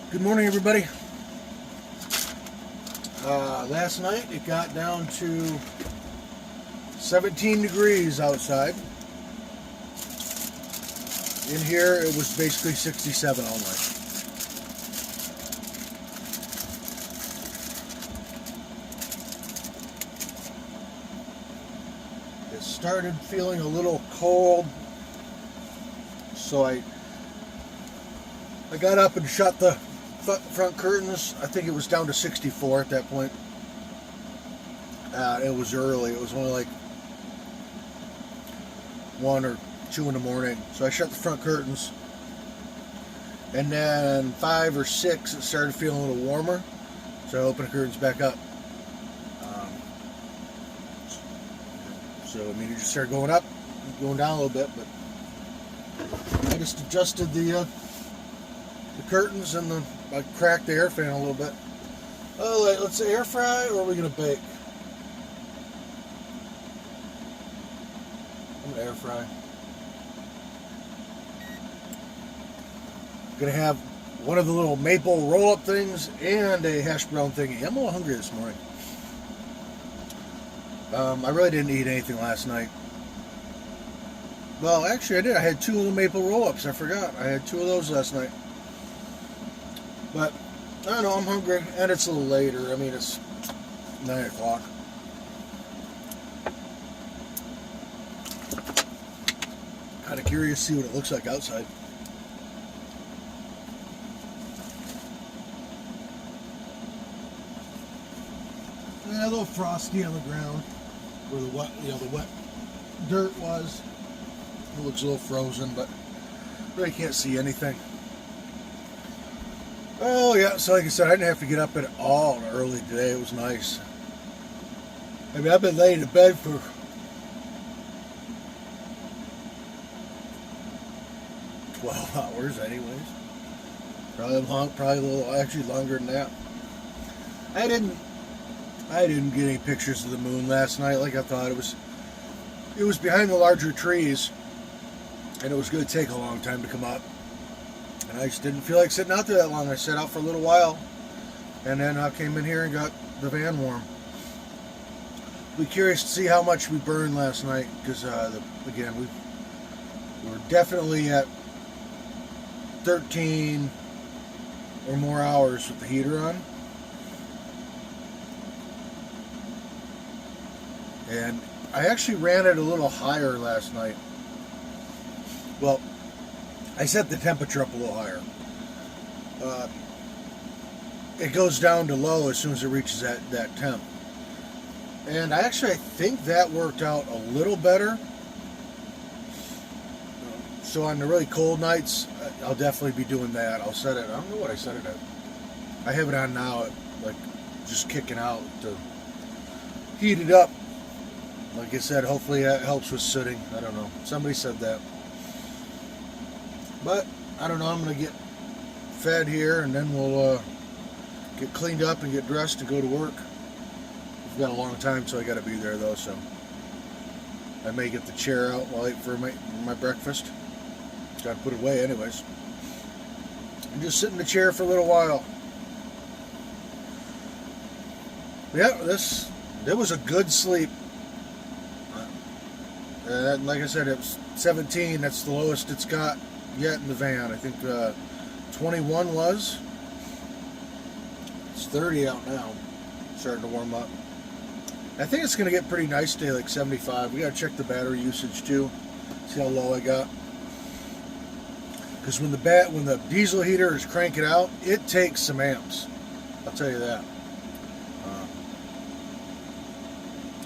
Good morning, everybody. Last night it got down to 17 degrees outside. In here it was basically 67 all night. It started feeling a little cold, so I got up and shut the front curtains. I think it was down to 64 at that point. It was early. It was only like 1 or 2 in the morning. So I shut the front curtains. And then 5 or 6, it started feeling a little warmer. So I opened the curtains back up. So, I mean, it just started going up, going down a little bit. But I just adjusted the curtains and I cracked the air fan a little bit. Oh, let's air fry, or are we gonna bake? I'm gonna air fry. I'm gonna have one of the little maple roll-up things and a hash brown thingy. I'm a little hungry this morning. I really didn't eat anything last night. Well, actually, I did. I had 2 little maple roll-ups. I forgot. I had 2 of those last night. But I don't know, I'm hungry, and it's a little later. I mean, it's 9 o'clock. Kind of curious to see what it looks like outside. Yeah, a little frosty on the ground where the wet dirt was. It looks a little frozen, but really can't see anything. Oh yeah, so like I said, I didn't have to get up at all early today. It was nice. I mean, I've been laying in bed for hours anyways. Probably a little, actually longer than that. I didn't get any pictures of the moon last night like I thought. It was behind the larger trees, and it was going to take a long time to come up. And I just didn't feel like sitting out there that long. I sat out for a little while, and then I came in here and got the van warm. Be curious to see how much we burned last night, because again, we were definitely at 13 or more hours with the heater on. And I actually ran it a little higher last night. Well, I set the temperature up a little higher. It goes down to low as soon as it reaches that temp. And I think that worked out a little better. So on the really cold nights, I'll definitely be doing that. I'll set it, I don't know what I set it at. I have it on now at like just kicking out to heat it up. Like I said, hopefully that helps with sooting. I don't know. Somebody said that. But, I don't know, I'm going to get fed here, and then we'll get cleaned up and get dressed to go to work. We've got a long time till I got to be there, though, so I may get the chair out while I eat for my breakfast. Got to put it away anyways. And just sit in the chair for a little while. Yeah, it was a good sleep. Like I said, it was 17. That's the lowest it's got yet in the van. I think 21 was. It's 30 out now. Starting to warm up. I think it's going to get pretty nice today, like 75. We got to check the battery usage too. See how low I got. Because when the diesel heater is cranking out, it takes some amps. I'll tell you that.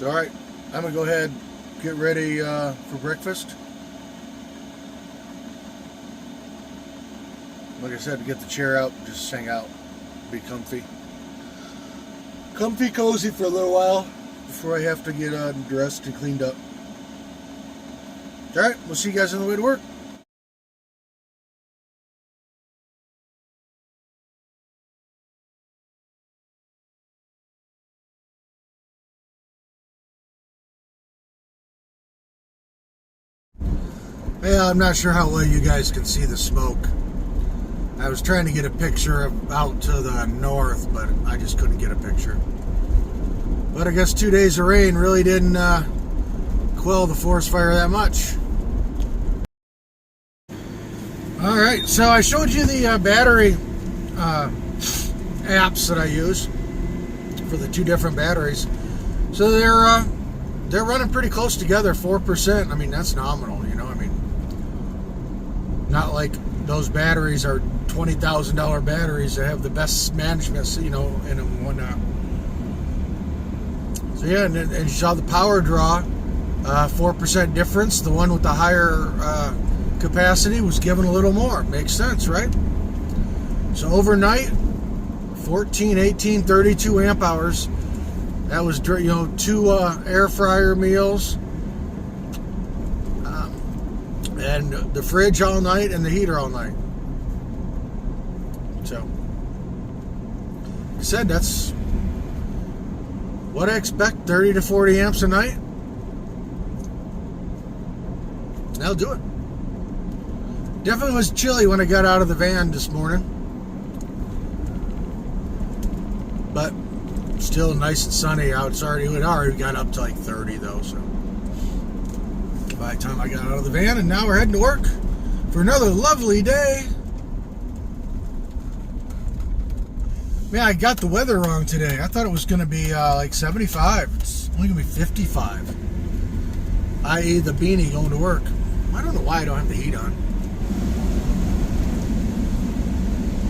All right, I'm going to go ahead and get ready for breakfast. Like I said, to get the chair out, just hang out, be comfy. Comfy, cozy for a little while before I have to get dressed and cleaned up. Alright, we'll see you guys on the way to work. Yeah, I'm not sure how well you guys can see the smoke. I was trying to get a picture of out to the north, but I just couldn't get a picture. But I guess 2 days of rain really didn't quell the forest fire that much. Alright, so I showed you the battery apps that I use for the 2 different batteries. So they're running pretty close together, 4%. I mean, that's nominal, you know. I mean, not like those batteries are $20,000 batteries that have the best management, you know, in them and whatnot. So yeah, and you saw the power draw, 4% difference. The one with the higher capacity was given a little more. Makes sense, right? So overnight, 14, 18, 32 amp hours. That was, you know, 2 air fryer meals, and the fridge all night and the heater all night. So, like I said, that's what I expect, 30 to 40 amps a night. That'll do it. Definitely was chilly when I got out of the van this morning, but still nice and sunny out. It already got up to like 30 though, so by the time I got out of the van, and now we're heading to work for another lovely day. Man, I got the weather wrong today. I thought it was going to be like 75. It's only going to be 55. I.e. the beanie going to work. I don't know why I don't have the heat on.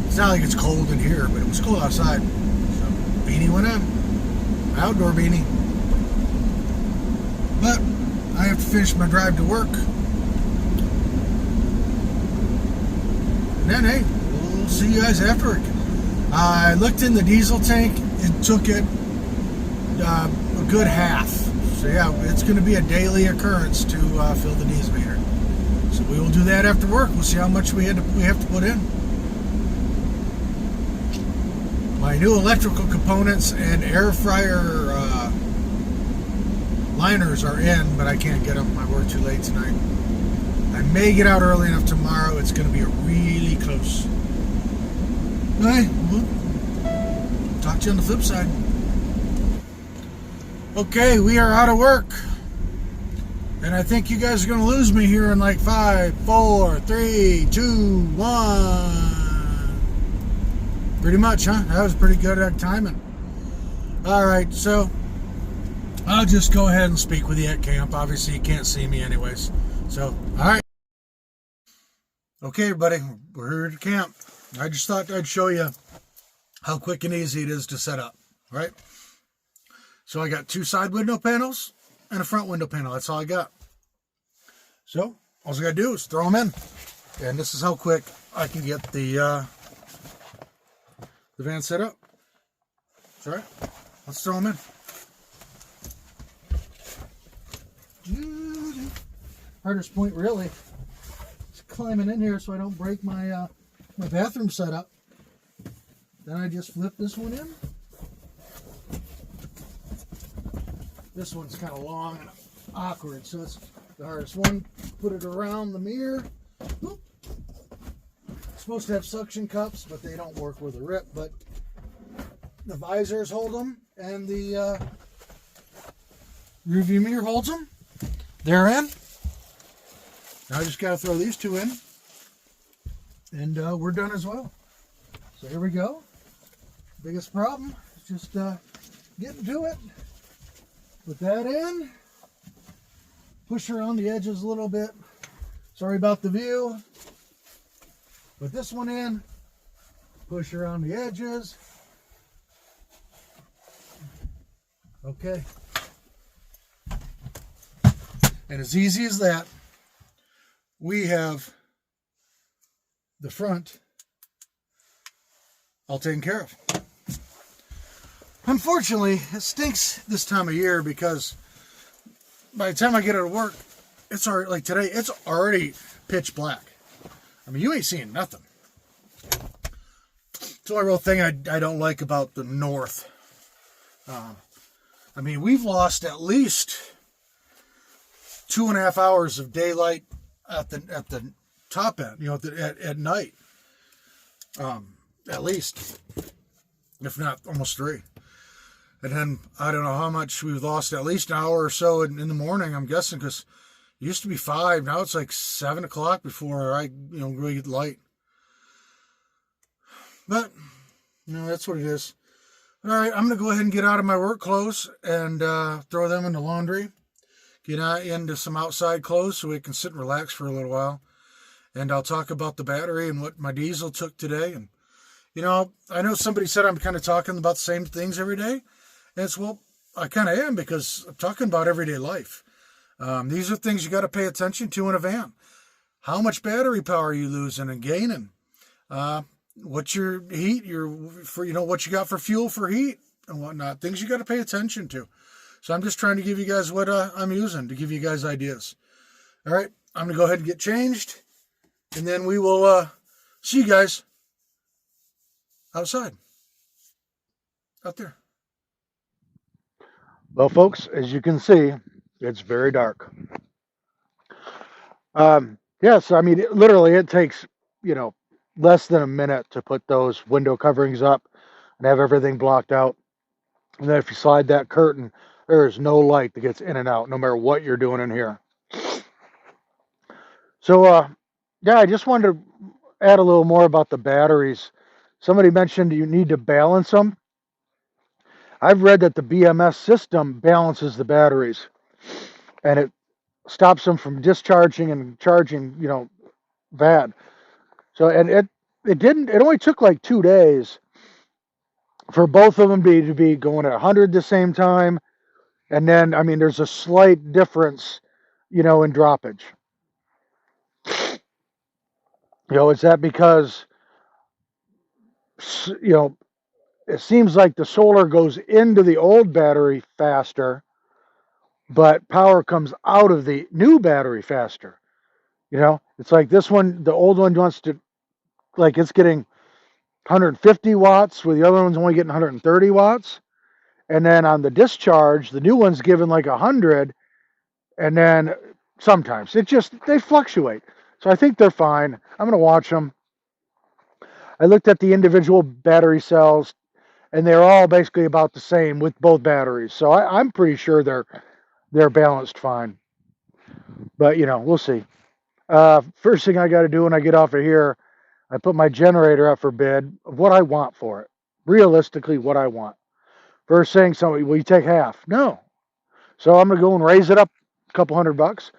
It's not like it's cold in here, but it was cold outside. So beanie went in. Outdoor beanie. But I have to finish my drive to work. And then, hey, we'll see you guys after. I looked in the diesel tank. It took it a good half. So yeah, it's going to be a daily occurrence to fill the diesel meter. So we will do that after work. We'll see how much we have to put in. My new electrical components and air fryer liners are in, but I can't get them. I work too late tonight. I may get out early enough tomorrow. It's going to be really close. Alright, well, talk to you on the flip side. Okay, we are out of work. And I think you guys are going to lose me here in like 5, 4, 3, 2, 1. Pretty much, huh? That was pretty good at timing. Alright, so I'll just go ahead and speak with you at camp. Obviously, you can't see me anyways. So, alright. Okay, everybody, we're here at camp. I just thought I'd show you how quick and easy it is to set up, right? So I got 2 side window panels and a front window panel. That's all I got. So all I got to do is throw them in. And this is how quick I can get the van set up. All right, let's throw them in. Hardest point really is climbing in here so I don't break my my bathroom setup. Then I just flip this one in. This one's kind of long and awkward, so it's the hardest one. Put it around the mirror. Oop. It's supposed to have suction cups, but they don't work with a rip. But the visors hold them, and the rearview mirror holds them. They're in. Now I just got to throw these 2 in. And we're done as well. So here we go. Biggest problem is just getting to it. Put that in. Push around the edges a little bit. Sorry about the view. Put this one in. Push around the edges. Okay. And as easy as that, we have the front all taken care of. Unfortunately, it stinks this time of year because by the time I get out of work, it's already, like today, it's already pitch black. I mean, you ain't seeing nothing. It's the only real thing I don't like about the north. I mean, we've lost at least 2.5 hours of daylight at the top end, you know, at night. At least, if not almost 3. And then I don't know how much we've lost, at least an hour or so in the morning, I'm guessing, because it used to be 5. Now it's like 7 o'clock before I really get light. But, that's what it is. All right, I'm going to go ahead and get out of my work clothes and throw them in the laundry. Get into some outside clothes so we can sit and relax for a little while. And I'll talk about the battery and what my diesel took today. And, I know somebody said I'm kind of talking about the same things every day. And it's, well, I kind of am, because I'm talking about everyday life. These are things you got to pay attention to in a van. How much battery power are you losing and gaining? What's your heat? What you got for fuel for heat and whatnot. Things you got to pay attention to. So I'm just trying to give you guys what I'm using to give you guys ideas. All right, I'm going to go ahead and get changed. And then we will see you guys outside. Out there. Well, folks, as you can see, it's very dark. Yes, I mean, literally it takes, less than a minute to put those window coverings up and have everything blocked out. And then if you slide that curtain, there is no light that gets in and out, no matter what you're doing in here. So, I just wanted to add a little more about the batteries. Somebody mentioned you need to balance them. I've read that the BMS system balances the batteries, and it stops them from discharging and charging, bad. So, and it only took like 2 days for both of them to be going at 100 the same time. And then, I mean, there's a slight difference, in droppage. Is that because, it seems like the solar goes into the old battery faster, but power comes out of the new battery faster. It's like this one, the old one wants to, like, it's getting 150 watts, where the other one's only getting 130 watts. And then on the discharge, the new one's given like 100, and then sometimes they fluctuate. So I think they're fine. I'm going to watch them. I looked at the individual battery cells, and they're all basically about the same with both batteries. So I'm pretty sure they're balanced fine. But we'll see. First thing I got to do when I get off of here, I put my generator up for bid of what I want for it. Realistically, what I want. First thing, somebody, will you take half? No. So I'm going to go and raise it up a couple $100.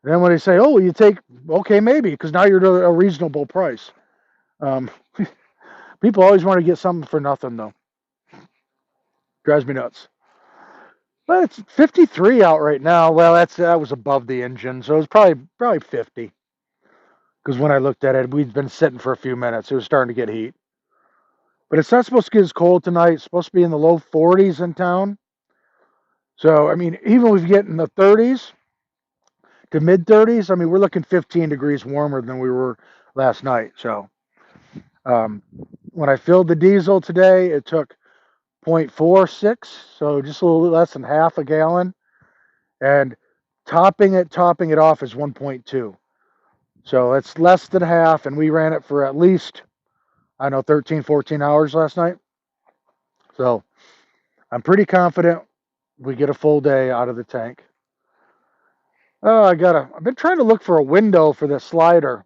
And then when they say, oh, will you take, okay, maybe, because now you're at a reasonable price. People always want to get something for nothing, though. Drives me nuts. But it's 53 out right now. Well, that was above the engine, so it was probably 50. Because when I looked at it, we'd been sitting for a few minutes. It was starting to get heat. But it's not supposed to get as cold tonight. It's supposed to be in the low 40s in town. So, I mean, even if we get in the 30s to mid 30s, I mean, we're looking 15 degrees warmer than we were last night. So, when I filled the diesel today, it took 0.46, so just a little less than half a gallon. And topping it off is 1.2. So it's less than half, and we ran it for at least, 13, 14 hours last night. So I'm pretty confident we get a full day out of the tank. I've been trying to look for a window for the slider.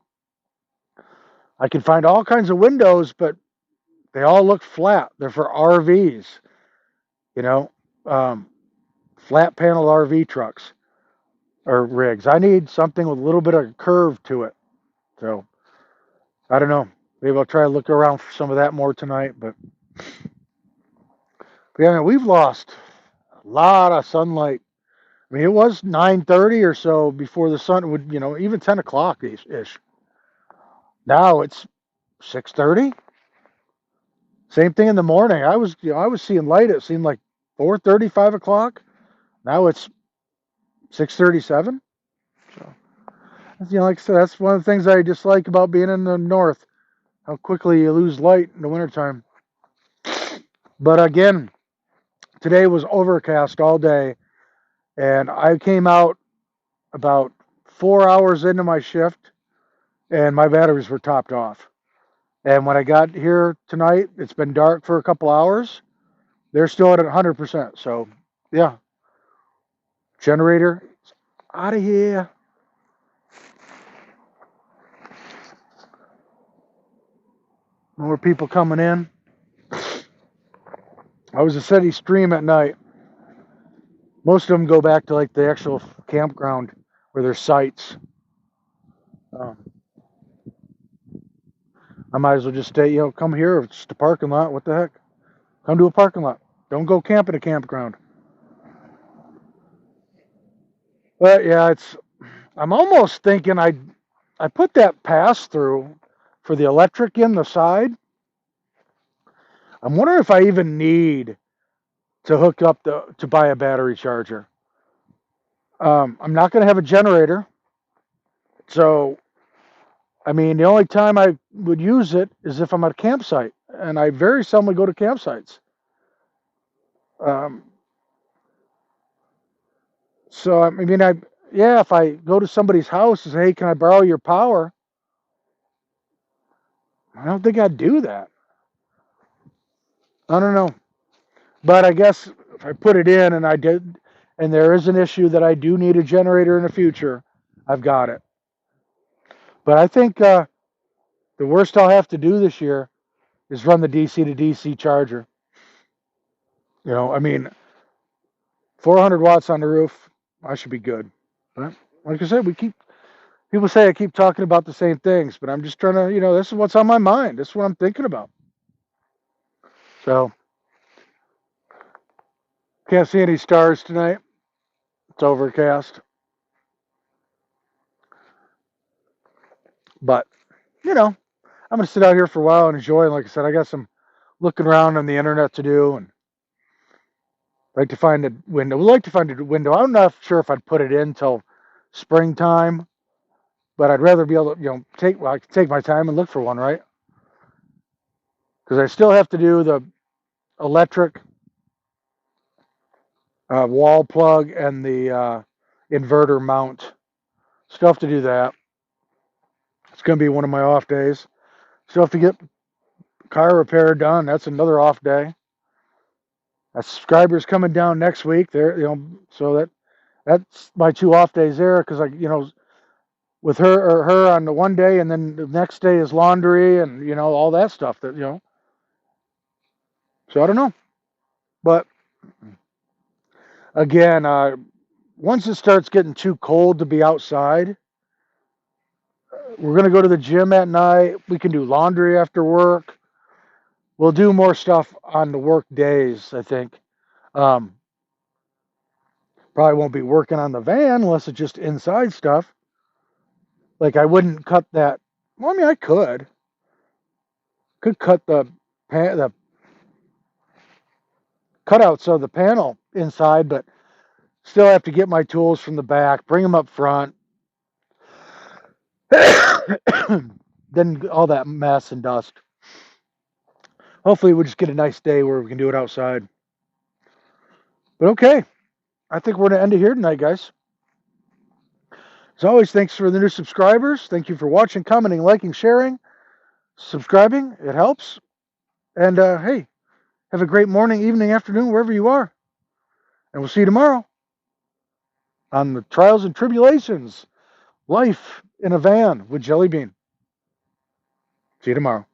I can find all kinds of windows, but they all look flat. They're for RVs, flat panel RV trucks or rigs. I need something with a little bit of curve to it. So I don't know. Maybe I'll try to look around for some of that more tonight. But yeah, we've lost a lot of sunlight. I mean, it was 9:30 or so before the sun would, even 10 o'clock ish. Now it's 6:30. Same thing in the morning. I was seeing light. It seemed like 4:30, 5 o'clock. Now it's 6:37. So, like I said, that's one of the things I dislike about being in the north. How quickly you lose light in the wintertime. But again, today was overcast all day, and I came out about 4 hours into my shift, and my batteries were topped off. And when I got here tonight, it's been dark for a couple hours. They're still at 100%. So, yeah, generator out of here. More people coming in. I was a steady stream at night. Most of them go back to like the actual campground where there's sites. Um, I might as well just stay, come here. It's just a parking lot. What the heck? Come to a parking lot. Don't go camp at a campground. But yeah, I'm almost thinking I put that pass through for the electric in the side. I'm wondering if I even need to hook up to buy a battery charger. I'm not going to have a generator, so I mean the only time I would use it is if I'm at a campsite, and I very seldom go to campsites. Um, so I mean, if I go to somebody's house and say, "Hey, can I borrow your power?" I don't think I'd do that. I don't know, but I guess if I put it in and I did, and there is an issue that I do need a generator in the future, I've got it. But I think the worst I'll have to do this year is run the DC to DC charger. I mean, 400 watts on the roof, I should be good. But like I said, people say I keep talking about the same things, but I'm just trying to, this is what's on my mind. This is what I'm thinking about. So, can't see any stars tonight. It's overcast. But, I'm going to sit out here for a while and enjoy. And like I said, I got some looking around on the internet to do, and like to find a window. Would like to find a window. I'm not sure if I'd put it in till springtime, but I'd rather be able to, I can take my time and look for one, right? Because I still have to do the electric wall plug and the inverter mount. Still have to do that. It's going to be one of my off days. Still have to get car repair done. That's another off day. A subscriber's coming down next week. There, so that's my 2 off days there because with her on the one day, and then the next day is laundry and all that stuff that. So I don't know, but again, once it starts getting too cold to be outside, we're gonna go to the gym at night. We can do laundry after work. We'll do more stuff on the work days, I think. Um, Probably won't be working on the van unless it's just inside stuff. Like I wouldn't cut that. Well, I mean, I could cut the cutouts of the panel inside, but still have to get my tools from the back, bring them up front. Then all that mess and dust. Hopefully, we'll just get a nice day where we can do it outside. But okay, I think we're going to end it here tonight, guys. As always, thanks for the new subscribers. Thank you for watching, commenting, liking, sharing, subscribing. It helps. And hey, have a great morning, evening, afternoon, wherever you are. And we'll see you tomorrow on the Trials and Tribulations, Life in a Van with Jellybean. See you tomorrow.